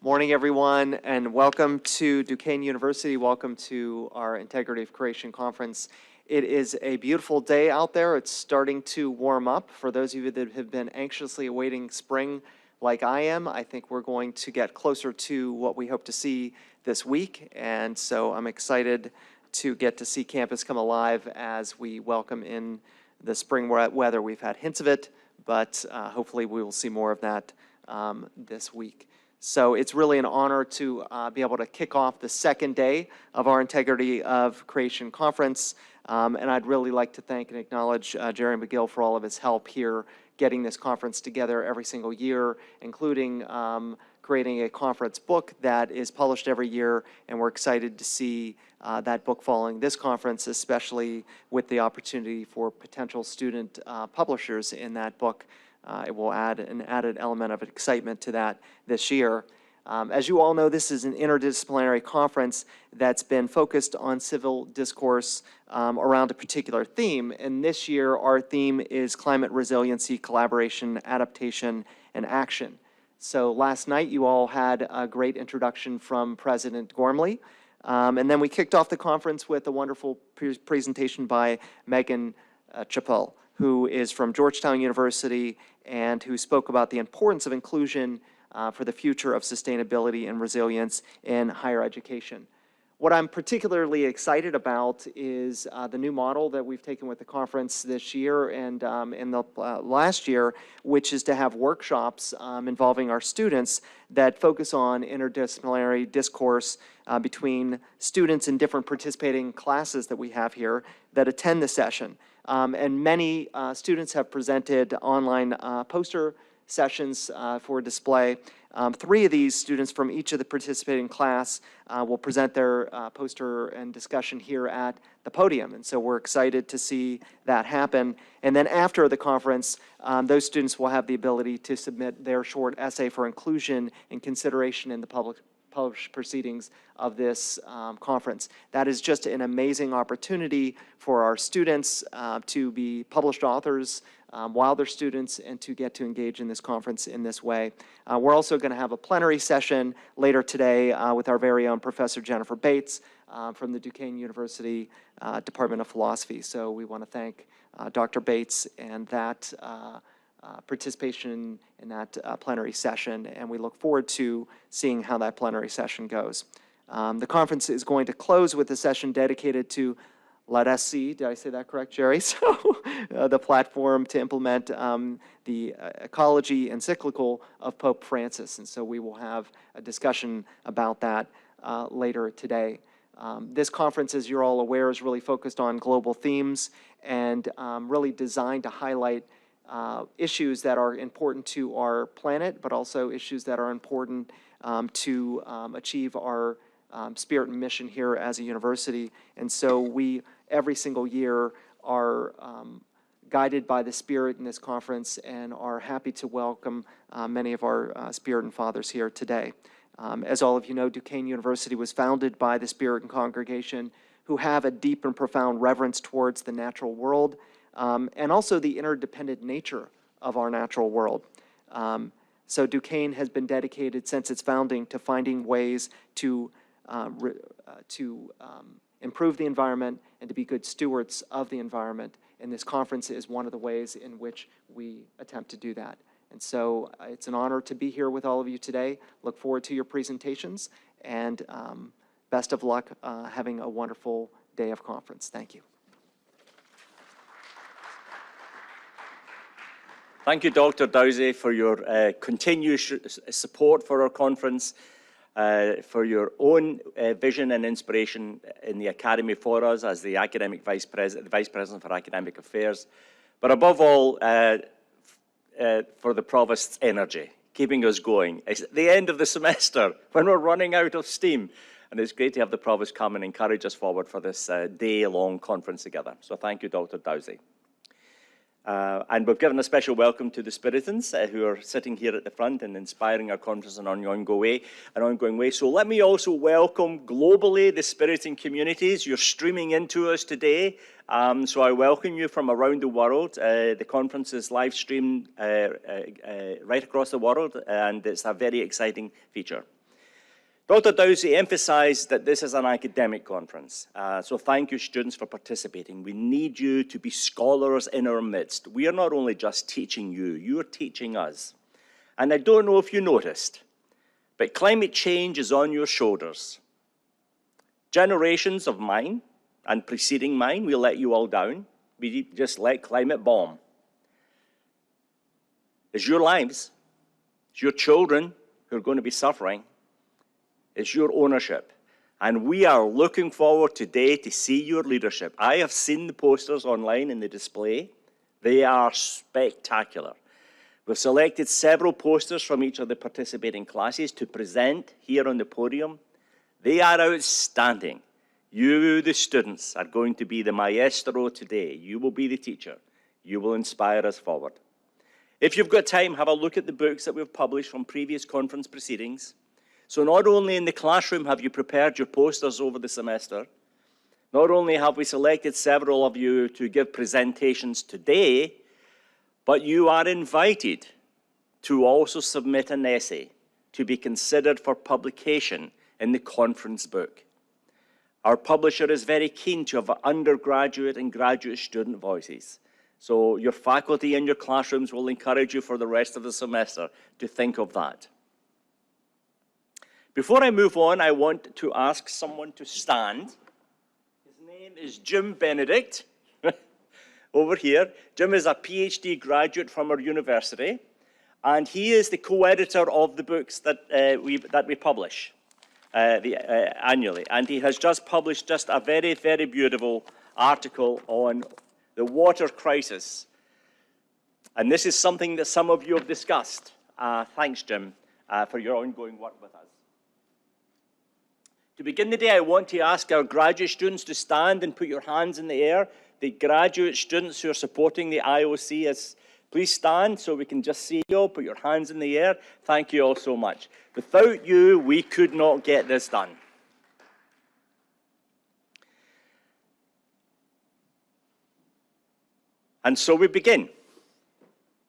Morning, everyone, and welcome to Duquesne University. Welcome to our Integrity of Creation Conference. It is a beautiful day out there. It's starting to warm up. For those of you that have been anxiously awaiting spring like I am, I think we're going to get closer to what we hope to see this week. And so I'm excited to get to see campus come alive as we welcome in the spring weather. We've had hints of it, but hopefully we will see more of that this week. So it's really an honor to be able to kick off the second day of our Integrity of Creation Conference. And I'd really like to thank and acknowledge Jerry McGill for all of his help here getting this conference together every single year, including creating a conference book that is published every year. And we're excited to see that book following this conference, especially with the opportunity for potential student publishers in that book. It will add an added element of excitement to that this year. As you all know, this is an interdisciplinary conference that's been focused on civil discourse around a particular theme. And this year, our theme is climate resiliency, collaboration, adaptation, and action. So last night, you all had a great introduction from President Gormley. And then we kicked off the conference with a wonderful presentation by Megan Chappell, who is from Georgetown University and who spoke about the importance of inclusion for the future of sustainability and resilience in higher education. What I'm particularly excited about is the new model that we've taken with the conference this year and in the last year, which is to have workshops involving our students that focus on interdisciplinary discourse between students in different participating classes that we have here that attend the session. And many students have presented online poster sessions for display. 3 of these students from each of the participating class will present their poster and discussion here at the podium. And so we're excited to see that happen. And then after the conference, those students will have the ability to submit their short essay for inclusion and consideration in the published proceedings of this conference. That is just an amazing opportunity for our students to be published authors while they're students and to get to engage in this conference in this way. We're also going to have a plenary session later today with our very own Professor Jennifer Bates from the Duquesne University Department of Philosophy. So we want to thank Dr. Bates and that participation in that plenary session, and we look forward to seeing how that plenary session goes. The conference is going to close with a session dedicated to Let Us See, did I say that correct, Jerry? So the platform to implement the ecology encyclical of Pope Francis, and so we will have a discussion about that later today. This conference, as you're all aware, is really focused on global themes and really designed to highlight issues that are important to our planet, but also issues that are important to achieve our spirit and mission here as a university. And so we, every single year, are guided by the spirit in this conference and are happy to welcome many of our spirit and fathers here today. As all of you know, Duquesne University was founded by the spirit and congregation who have a deep and profound reverence towards the natural world, and also the interdependent nature of our natural world. So Duquesne has been dedicated since its founding to finding ways to improve the environment and to be good stewards of the environment. And this conference is one of the ways in which we attempt to do that. And so it's an honor to be here with all of you today. Look forward to your presentations, and best of luck having a wonderful day of conference. Thank you. Thank you, Dr. Dowsey, for your continuous support for our conference, for your own vision and inspiration in the Academy for us as the Academic Vice President for Academic Affairs, but above all, for the Provost's energy, keeping us going. It's at the end of the semester when we're running out of steam, and it's great to have the Provost come and encourage us forward for this day-long conference together. So thank you, Dr. Dowsey. And we've given a special welcome to the Spiritans who are sitting here at the front and inspiring our conference in an ongoing way. So let me also welcome globally the Spiritan communities. You're streaming into us today. So I welcome you from around the world. The conference is live streamed right across the world, and it's a very exciting feature. Dr. Dowsey emphasized that this is an academic conference, so thank you, students, for participating. We need you to be scholars in our midst. We are not only just teaching you, you're teaching us. And I don't know if you noticed, but climate change is on your shoulders. Generations of mine and preceding mine, we let you all down. We just let climate bomb. It's your lives, it's your children who are going to be suffering. It's your ownership. And we are looking forward today to see your leadership. I have seen the posters online in the display. They are spectacular. We've selected several posters from each of the participating classes to present here on the podium. They are outstanding. You, the students, are going to be the maestro today. You will be the teacher. You will inspire us forward. If you've got time, have a look at the books that we've published from previous conference proceedings. So not only in the classroom have you prepared your posters over the semester, not only have we selected several of you to give presentations today, but you are invited to also submit an essay to be considered for publication in the conference book. Our publisher is very keen to have undergraduate and graduate student voices. So your faculty in your classrooms will encourage you for the rest of the semester to think of that. Before I move on, I want to ask someone to stand. His name is Jim Benedict, over here. Jim is a PhD graduate from our university, and he is the co-editor of the books that we publish annually. And he has just published just a very, very beautiful article on the water crisis. And this is something that some of you have discussed. Thanks, Jim, for your ongoing work with us. To begin the day, I want to ask our graduate students to stand and put your hands in the air. The graduate students who are supporting the IOC, please stand so we can just see you all. Put your hands in the air. Thank you all so much. Without you, we could not get this done. And so we begin.